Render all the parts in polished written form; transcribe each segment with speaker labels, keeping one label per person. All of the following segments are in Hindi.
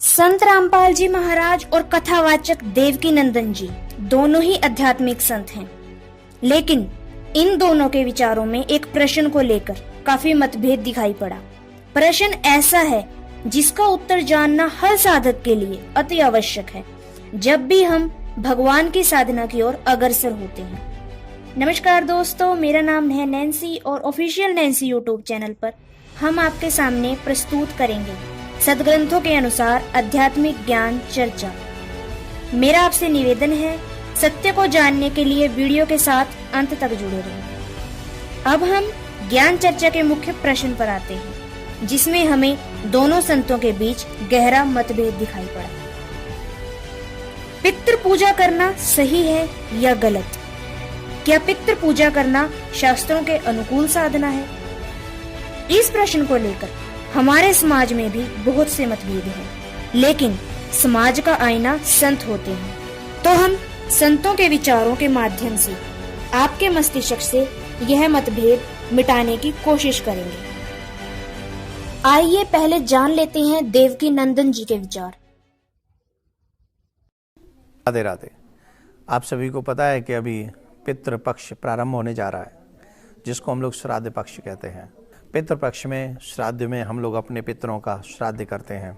Speaker 1: संत रामपाल जी महाराज और कथावाचक देवकी नंदन जी दोनों ही आध्यात्मिक संत हैं, लेकिन इन दोनों के विचारों में एक प्रश्न को लेकर काफी मतभेद दिखाई पड़ा। प्रश्न ऐसा है जिसका उत्तर जानना हर साधक के लिए अति आवश्यक है जब भी हम भगवान की साधना की ओर अग्रसर होते हैं। नमस्कार दोस्तों, मेरा नाम है नैन्सी और ऑफिशियल नैन्सी यूट्यूब चैनल पर हम आपके सामने प्रस्तुत करेंगे सदग्रंथों के अनुसार आध्यात्मिक ज्ञान चर्चा। मेरा आपसे निवेदन है, सत्य को जानने के लिए वीडियो के साथ अंत तक जुड़े रहें। अब हम ज्ञान चर्चा के मुख्य प्रश्न पर आते हैं, जिसमें हमें दोनों संतों के बीच गहरा मतभेद दिखाई पड़ा। पितृ पूजा करना सही है या गलत? क्या पितृ पूजा करना शास्त्रों के अनुकूल साधना है? इस प्रश्न को लेकर हमारे समाज में भी बहुत से मतभेद हैं, लेकिन समाज का आईना संत होते हैं, तो हम संतों के विचारों के माध्यम से आपके मस्तिष्क से यह मतभेद मिटाने की कोशिश करेंगे। आइए पहले जान लेते हैं देवकी नंदन जी के विचार।
Speaker 2: राधे राधे। आप सभी को पता है कि अभी पितृ पक्ष प्रारंभ होने जा रहा है, जिसको हम लोग श्राद्ध पक्ष कहते हैं। पितृ पक्ष में श्राद्ध में हम लोग अपने पितरों का श्राद्ध करते हैं,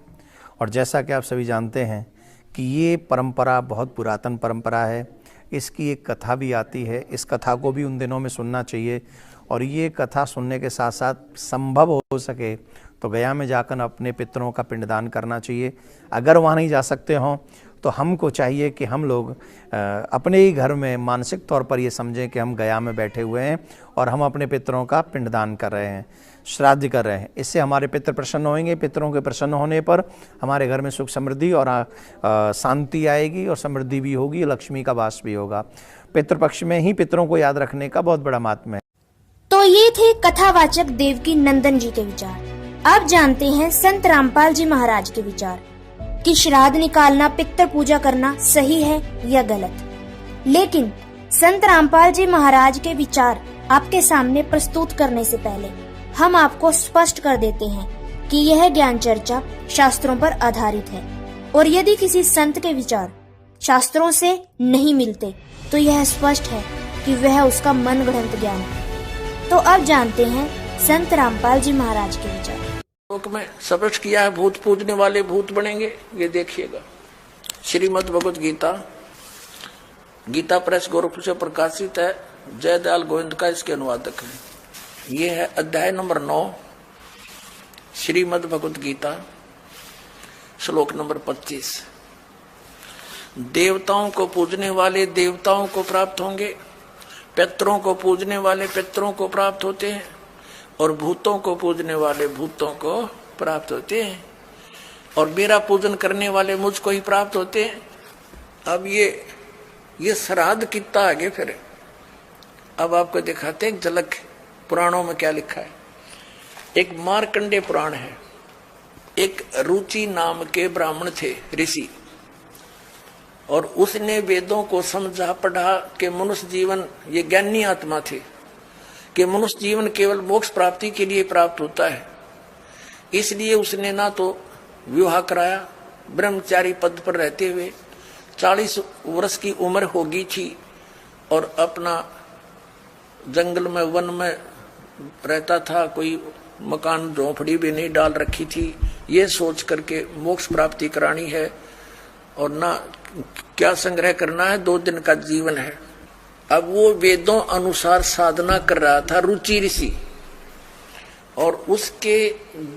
Speaker 2: और जैसा कि आप सभी जानते हैं कि ये परंपरा बहुत पुरातन परंपरा है। इसकी एक कथा भी आती है, इस कथा को भी उन दिनों में सुनना चाहिए, और ये कथा सुनने के साथ साथ संभव हो सके तो गया में जाकर अपने पितरों का पिंडदान करना चाहिए। अगर वहाँ नहीं जा सकते हों तो हमको चाहिए कि हम लोग अपने ही घर में मानसिक तौर पर ये समझें कि हम गया में बैठे हुए हैं और हम अपने पितरों का पिंडदान कर रहे हैं, श्राद्ध कर रहे हैं। इससे हमारे पितर प्रसन्न होंगे। पितरों के प्रसन्न होने पर हमारे घर में सुख समृद्धि और शांति आएगी, और समृद्धि भी होगी, लक्ष्मी का वास भी होगा। पितृपक्ष में ही पितरों को याद रखने का बहुत बड़ा महात्म्य है।
Speaker 1: तो ये थे कथावाचक देवकी नंदन जी के विचार। अब जानते हैं संत रामपाल जी महाराज के विचार कि श्राद्ध निकालना, पितृ पूजा करना सही है या गलत। लेकिन संत रामपाल जी महाराज के विचार आपके सामने प्रस्तुत करने से पहले हम आपको स्पष्ट कर देते हैं कि यह ज्ञान चर्चा शास्त्रों पर आधारित है, और यदि किसी संत के विचार शास्त्रों से नहीं मिलते तो यह स्पष्ट है कि वह उसका मनगढ़ंत ज्ञान है। तो अब जानते हैं संत रामपाल जी महाराज के विचार।
Speaker 3: लोक में स्पष्ट किया है, भूत पूजने वाले भूत बनेंगे। ये देखिएगा, श्रीमद् भगवत गीता, गीता प्रेस गोरखपुर से प्रकाशित है, जयदयाल गोविंद का इसके अनुवादक है। ये है अध्याय नंबर 9, श्रीमद् भगवत गीता, श्लोक नंबर 25। देवताओं को पूजने वाले देवताओं को प्राप्त होंगे, पितरों को पूजने वाले पितरों को प्राप्त होते हैं, और भूतों को पूजने वाले भूतों को प्राप्त होते हैं, और मेरा पूजन करने वाले मुझको ही प्राप्त होते हैं। अब ये श्राद्ध कितना आगे फिर अब आपको दिखाते हैं झलक पुराणों में क्या लिखा है। एक मार्कंडेय पुराण है। एक रुचि नाम के ब्राह्मण थे, ऋषि, और उसने वेदों को समझा पढ़ा कि मनुष्य जीवन, ये ज्ञानी आत्मा थे, कि मनुष्य जीवन केवल मोक्ष प्राप्ति के लिए प्राप्त होता है। इसलिए उसने ना तो विवाह कराया, ब्रह्मचारी पद पर रहते हुए 40 वर्ष की उम्र होगी थी, और अपना जंगल में, वन में रहता था। कोई मकान झोंपड़ी भी नहीं डाल रखी थी, ये सोच करके मोक्ष प्राप्ति करानी है, और ना क्या संग्रह करना है, 2 दिन का जीवन है। अब वो वेदों अनुसार साधना कर रहा था, रुचि ऋषि, और उसके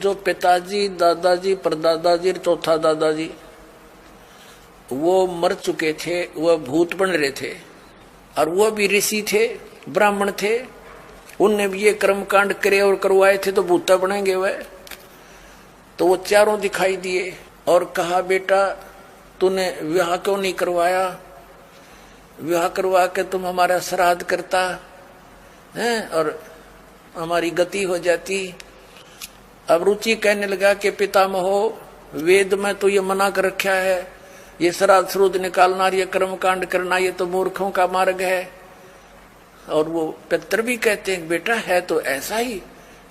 Speaker 3: जो पिताजी, दादाजी, परदादाजी, चौथा दादाजी, वो मर चुके थे, वह भूत बन रहे थे, और वो भी ऋषि थे, ब्राह्मण थे। उनने भी ये कर्मकांड करे और करवाए थे, तो भूता बनेंगे वह। तो वो चारों दिखाई दिए और कहा, बेटा तूने विवाह क्यों नहीं करवाया? विवाह करवा के तुम हमारा श्राद्ध करता है और हमारी गति हो जाती। अब रुचि कहने लगा कि पितामहो, वेद में तो ये मना कर रखा है, ये श्राद्ध श्रुद्ध निकालना, ये कर्मकांड करना, ये तो मूर्खों का मार्ग है। और वो पितर भी कहते हैं, बेटा है तो ऐसा ही,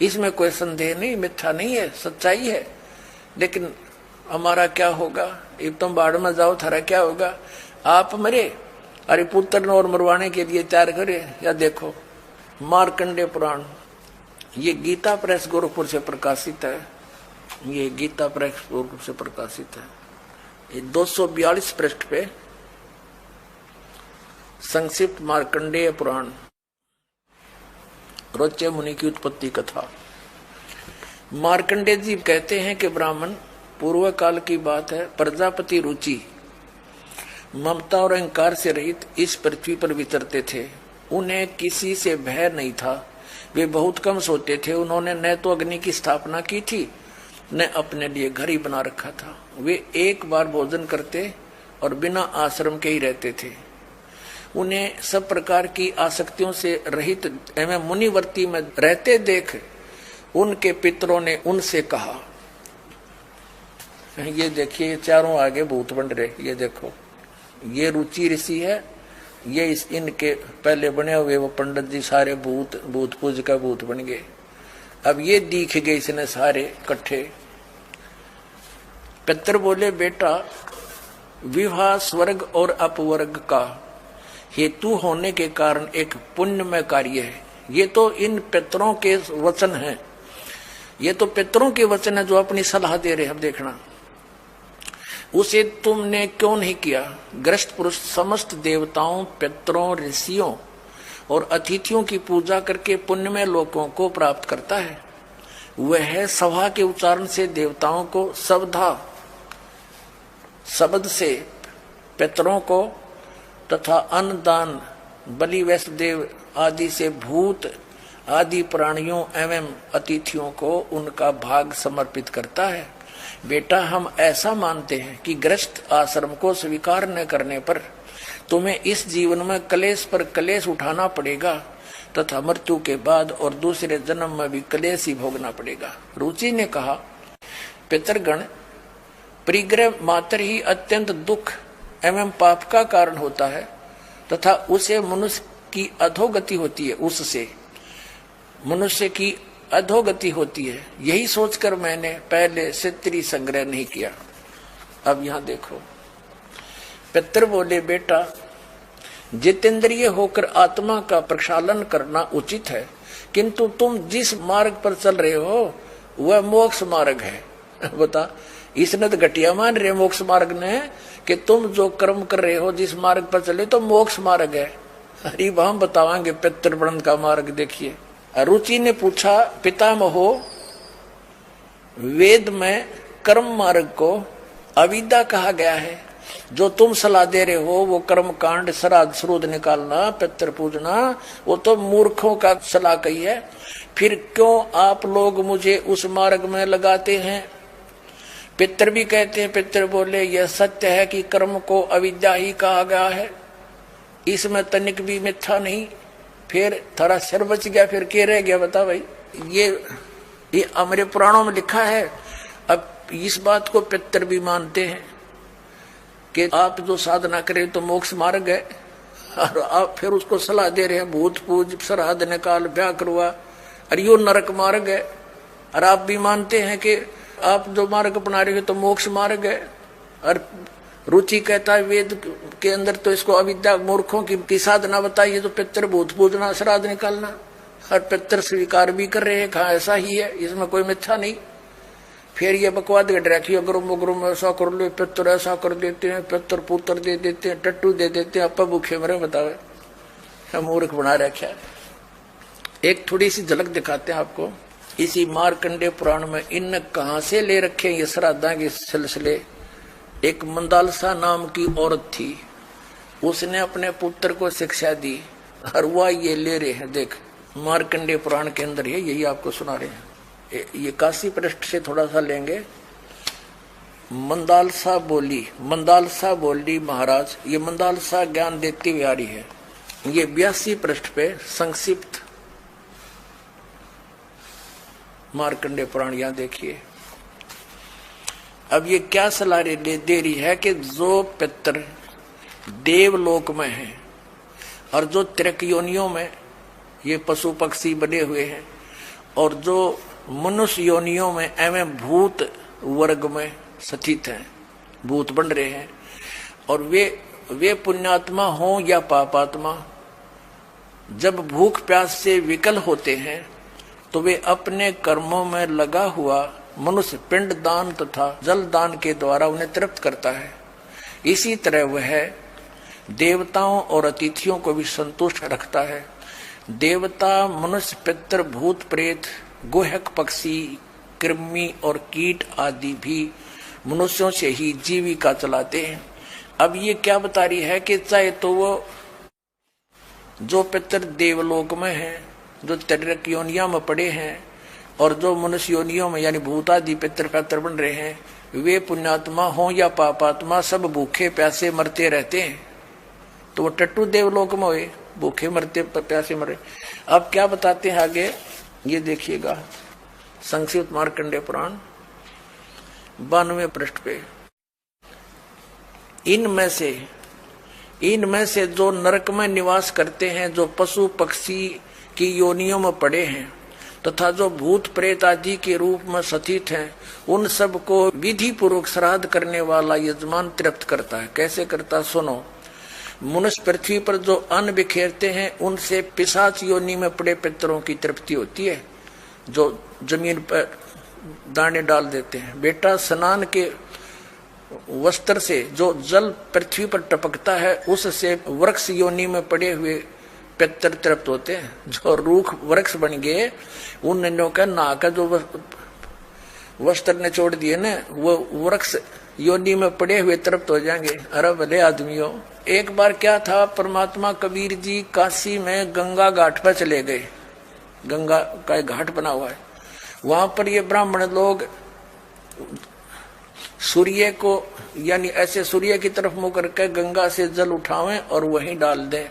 Speaker 3: इसमें कोई संदेह नहीं, मिथ्या नहीं है, सच्चाई है। लेकिन हमारा क्या होगा, अब तुम बाढ़ में जाओ, थारा क्या होगा, आप मरे, अरे पुत्र और मरवाने के लिए तैयार करे। या देखो मार्कंडेय पुराण, ये गीता प्रेस गोरखपुर से प्रकाशित है, ये गीता प्रेस गोरखपुर से प्रकाशित है। ये 242 पृष्ठ पे संक्षिप्त मार्कंडेय पुराण, रोच्य मुनि की उत्पत्ति कथा। मार्कंडेय जी कहते हैं कि ब्राह्मण, पूर्व काल की बात है, प्रजापति रुचि ममता और अहंकार से रहित इस पृथ्वी पर विचरते थे। उन्हें किसी से भय नहीं था, वे बहुत कम सोते थे। उन्होंने न तो अग्नि की स्थापना की थी, न अपने लिए घर ही बना रखा था। वे एक बार भोजन करते और बिना आश्रम के ही रहते थे। उन्हें सब प्रकार की आसक्तियों से रहित एवं मुनिवर्ती में रहते देख उनके पितरों ने उनसे कहा, ये देखिए चारों आगे भूत बन रहे, ये देखो, ये रुचि ऋषि है, ये इनके पहले बने हुए वो पंडित जी सारे भूत पूज का भूत बन गए। अब ये दिख गए इसने सारे इकट्ठे। पितर बोले, बेटा विवाह स्वर्ग और अपवर्ग का हेतु होने के कारण एक पुण्यमय कार्य है। ये तो इन पितरों के वचन हैं, ये तो पितरों के वचन है जो अपनी सलाह दे रहे हैं। अब देखना, उसे तुमने क्यों नहीं किया। ग्रस्त पुरुष समस्त देवताओं, पितरों, ऋषियों और अतिथियों की पूजा करके पुण्यमय लोकों को प्राप्त करता है। वह सभा के उच्चारण से देवताओं को, शब्द से पितरों को तथा अन्नदान, बलि, वैष्णदेव आदि से भूत आदि प्राणियों एवं अतिथियों को उनका भाग समर्पित करता है। बेटा, हम ऐसा मानते हैं कि गृहस्थ आश्रम को स्वीकार न करने पर तुम्हें इस जीवन में क्लेश पर क्लेश उठाना पड़ेगा तथा मृत्यु के बाद और दूसरे जन्म में भी क्लेश ही भोगना पड़ेगा। रुचि ने कहा, पितरगण, परिग्रह मात्र ही अत्यंत दुख एवं पाप का कारण होता है तथा उसे मनुष्य की अधोगति होती है, उससे मनुष्य की अधोगति होती है। यही सोचकर मैंने पहले सित्री संग्रह नहीं किया। अब यहां देखो, पितर बोले, बेटा जितेंद्रिय होकर आत्मा का प्रक्षालन करना उचित है, किंतु तुम जिस मार्ग पर चल रहे हो वह मोक्ष मार्ग है। बता, इसने तो घटिया मान रहे मोक्ष मार्ग ने कि तुम जो कर्म कर रहे हो जिस मार्ग पर चले तो मोक्ष मार्ग है। अरे हम बतावांगे पितृवर्ण का मार्ग। देखिए, रुचि ने पूछा, पितामहो, वेद में कर्म मार्ग को अविद्या कहा गया है। जो तुम सलाह दे रहे हो वो कर्म कांड, श्राद्ध श्रुद्ध निकालना, पितृ पूजना, वो तो मूर्खों का सलाह कही है। फिर क्यों आप लोग मुझे उस मार्ग में लगाते हैं। पितर भी कहते हैं, पितर बोले, यह सत्य है कि कर्म को अविद्या ही कहा गया है, इसमें तनिक भी मिथ्या नहीं। फिर थारा सिर बच गया, फिर क्या रह गया बता भाई। ये हमारे पुराणों में लिखा है। अब इस बात को पितर भी मानते हैं कि आप जो साधना करें तो मोक्ष मार्ग है, और आप फिर उसको सलाह दे रहे हैं भूत पूज, श्राद्ध निकाल, ब्याह करवा, और यो नरक मार्ग है। और आप भी मानते हैं कि आप जो मार्ग अपना रहे हो तो मोक्ष मार्ग है। और रुचि कहता है वेद के अंदर तो इसको अविद्या मूर्खों की साधना बताइए, तो पितर भूत पूजना, श्राद्ध निकालना, और पितर स्वीकार भी कर रहे हैं, कहा ऐसा ही है, इसमें कोई मिथ्या नहीं। फिर ये बकवाद गट रखी, अग्रुम ऐसा कर लो, पितर ऐसा कर देते हैं, पितर पुत्र दे देते हैं, टट्टू दे देते हैं, अपा भूखे मरे, बतावे मूर्ख बना रखा है। एक थोड़ी सी झलक दिखाते हैं आपको इसी मार्कंडेय पुराण में। इन कहां से ले रखे ये श्राद्धा के सिलसिले। एक मंदालसा नाम की औरत थी, उसने अपने पुत्र को शिक्षा दी, और वह ये ले रहे हैं। देख, मार्कंडेय पुराण के अंदर है, यही आपको सुना रहे हैं। ये 81 पृष्ठ से थोड़ा सा लेंगे। मंदालसा बोली महाराज, ये मंदालसा ज्ञान देती हुई आ रही है। ये 82 पृष्ठ पे संक्षिप्त मार्कंडेय पुराण, यहां देखिए। अब ये क्या सलाह दे रही है कि जो पितर देवलोक में है और जो त्रिक योनियों में ये पशु पक्षी बने हुए हैं, और जो मनुष्य योनियों में एवं भूत वर्ग में स्थित हैं, भूत बन रहे हैं। और वे पुण्यात्मा हों या पापात्मा, जब भूख प्यास से विकल होते हैं तो वे अपने कर्मों में लगा हुआ मनुष्य पिंड दान तथा जल दान के द्वारा उन्हें तृप्त करता है। इसी तरह वह देवताओं और अतिथियों को भी संतुष्ट रखता है। देवता, मनुष्य, पितृ, भूत, प्रेत, गुहक, पक्षी, कृमि और कीट आदि भी मनुष्यों से ही जीविका चलाते हैं। अब ये क्या बता रही है कि चाहे तो वो जो पितृ देवलोक में हैं, जो तिर्यक योनियों में पड़े हैं, और जो मनुष्य योनियों में यानी भूत आदि पितृ पैतृ बन रहे हैं, वे पुण्यात्मा हों या पापात्मा, सब भूखे प्यासे मरते रहते हैं। तो वो टट्टू देवलोक में हुए, भूखे मरते प्यासे मरे। अब क्या बताते हैं आगे, ये देखिएगा संक्षिप्त मार्कंडेय पुराण 92वें पृष्ठ पे। इनमें से जो नरक में निवास करते हैं, जो पशु पक्षी की योनियों में पड़े हैं तथा जो भूत प्रेत आदि के रूप में स्थित हैं, उन सब को विधि पूर्वक श्राद्ध करने वाला यजमान तृप्त करता है। कैसे करता, सुनो। मनुष्य पृथ्वी पर जो अन्न बिखेरते हैं, उनसे पिशाच योनि में पड़े पितरों की तृप्ति होती है, जो जमीन पर दाने डाल देते हैं। बेटा, स्नान के वस्त्र से जो जल पृथ्वी पर टपकता है, उससे वृक्ष योनि में पड़े हुए पितर तृप्त होते हैं। जो रूख वृक्ष बन गए, उन का नहा का जो वस्त्र ने छोड़ दिए ना, वो वृक्ष योनि में पड़े हुए तृप्त हो जाएंगे। अरे भले आदमियों, एक बार क्या था, परमात्मा कबीर जी काशी में गंगा घाट पर चले गए। गंगा का एक घाट बना हुआ है, वहां पर ये ब्राह्मण लोग सूर्य को यानी ऐसे सूर्य की तरफ मुंह करके गंगा से जल उठावें और वहीं डाल दें।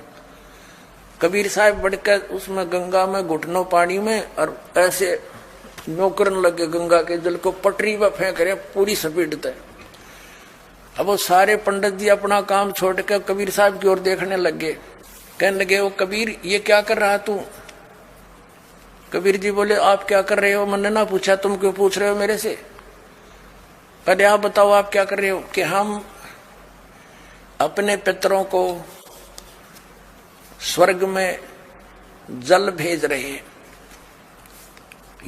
Speaker 3: कबीर साहब बढ़कर उसमें गंगा में घुटनों पानी में और ऐसे नौकरन लगे, गंगा के जल को पटरी पर फेंक रहे पूरी स्पीड। अब वो सारे पंडित जी अपना काम छोड़ कर कबीर साहब की ओर देखने लगे। कहने लगे, वो कबीर ये क्या कर रहा तू? कबीर जी बोले, आप क्या कर रहे हो? मैंने ना पूछा, तुम क्यों पूछ रहे हो मेरे से? पहले आप बताओ आप क्या कर रहे हो? कि हम अपने पितरों को स्वर्ग में जल भेज रहे हैं।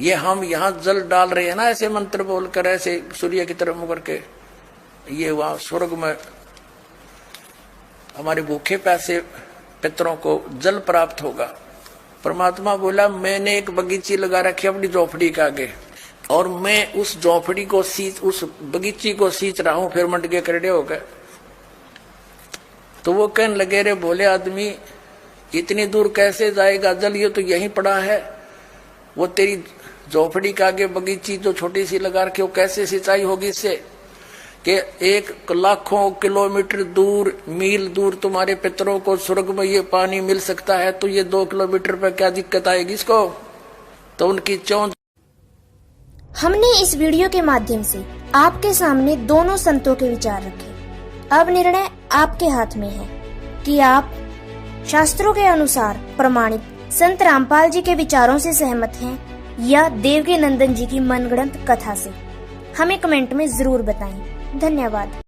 Speaker 3: ये हम यहाँ जल डाल रहे हैं ना, ऐसे मंत्र बोलकर, ऐसे सूर्य की तरफ मुकर के, ये वहां स्वर्ग में हमारे भूखे प्यासे पितरों को जल प्राप्त होगा। परमात्मा बोला, मैंने एक बगीची लगा रखी अपनी झोपड़ी के आगे, और मैं उस झोपड़ी को उस बगीची को सींच रहा हूं। फिर मंड के करड़े हो गए। तो वो कहने लगे, रे बोले आदमी, इतनी दूर कैसे जाएगा जल? ये तो यहीं पड़ा है। वो तेरी झोपड़ी के आगे बगीची जो छोटी सी लगा रखी, वो कैसे सिंचाई होगी इससे? कि 1 लाखों किलोमीटर दूर, मील दूर तुम्हारे पितरों को स्वर्ग में ये पानी मिल सकता है, तो ये 2 किलोमीटर पर क्या दिक्कत आएगी इसको? तो उनकी चौंध।
Speaker 1: हमने इस वीडियो के माध्यम से आपके सामने दोनों संतों के विचार रखे। अब निर्णय आपके हाथ में है कि आप शास्त्रों के अनुसार प्रमाणित संत रामपाल जी के विचारों से सहमत हैं या देवकी नंदन जी की मनगढ़ंत कथा से। हमें कमेंट में जरूर बताएं। धन्यवाद।